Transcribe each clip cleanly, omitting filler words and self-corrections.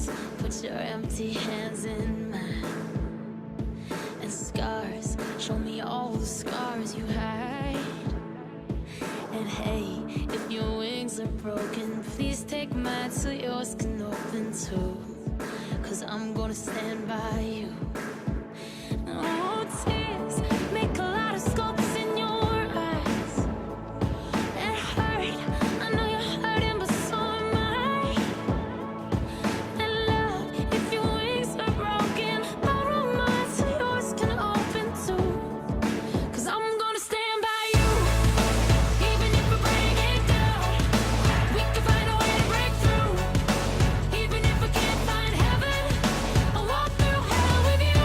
Hands, put your empty hands in mine. And scars, show me all the scars you hide. And hey, if your wings are broken, please take mine so yours can open too. 'Cause I'm gonna stand by you. Oh, tears make a lot of sculpts in your eyes. It hurt, I know you're hurting, but so am I. And love, if your wings are broken, borrow mine so yours can open too. 'Cause I'm gonna stand by you, even if we break it down. We can find a way to break through. Even if we can't find heaven, I'll walk through hell with you.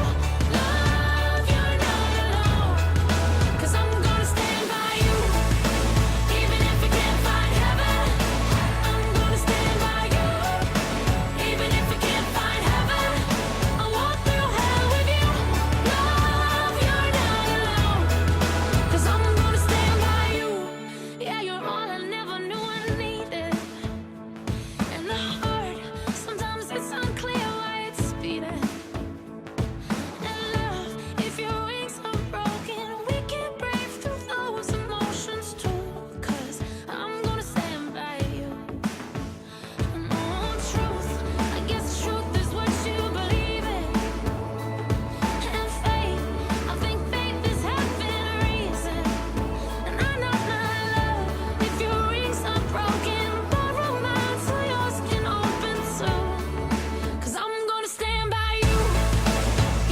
Love, you're not alone. 'Cause I'm gonna stand by you. Even if we can't find heaven, I'm gonna stand by you. Even if we can't find heaven, I'll walk through hell with you. Love, you're not alone. 'Cause I'm gonna stand by you. Yeah, you're all I never knew I needed. And the heart, sometimes it's unclear why it's beating. And love, if your wings are broken, we can break through those emotions too. 'Cause I'm gonna stand by you. And oh, truth, I guess truth is what you believe in. And faith, I think faith is having a reason. And I know my love, if your wings are broken, borrow mine so yours can open too. 'Cause I'm gonna stand by you,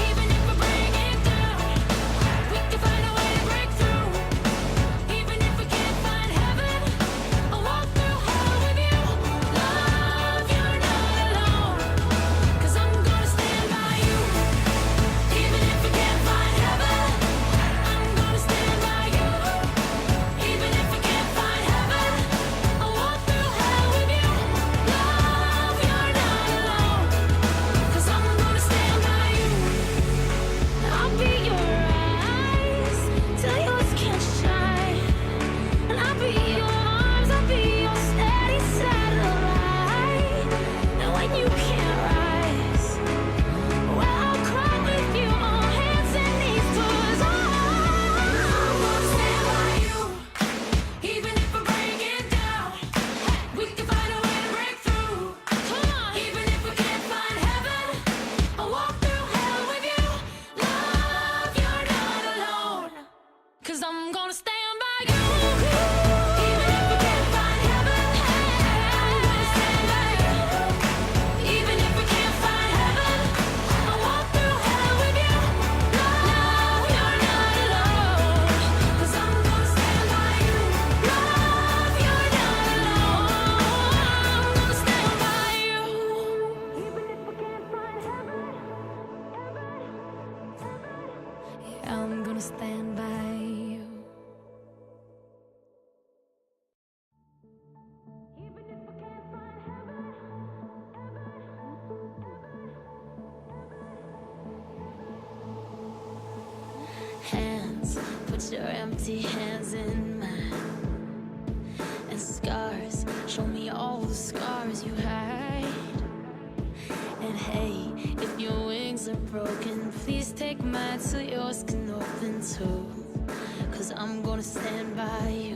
even if we break it down. We can find a way to break through. Even if we can't find heaven, I'll walk through hell with you. Love, you're not alone. 'Cause I'm gonna stand by you. Even if we can't find heaven, I'm gonna stand by you. Even if we can't find heaven, I'll walk through hell with you. Love, you're not alone. 'Cause I'm gonna stand by you. I'll be your eyes till yours can't shine. And I'll be your arms, I'll be your steady satellite. And when you can't rise, well, I'll cry with you on hands and knees. 'Cause I'm gonna stand by you. Even if we break it down, we can find a way to break through. Come on. Even if we can't find heaven, I'll walk through hell with you. Love, you're not alone. 'Cause I'm gonna stand by you. Even if we can't find heaven, I'm gonna stand by you. Even if we can't find heaven, I'll walk through hell with you. Love, you're not alone. 'Cause I'm gonna stand by you. Love, you're not alone. I'm gonna stand by you. Even if we can't find heaven, yeah, I'm gonna stand by you. Even if we can't find heaven, hands, put your empty hands in mine. And scars, show me all the scars you hide. And hey, if your wings are broken, please take mine so yours can open too. 'Cause I'm gonna stand by you.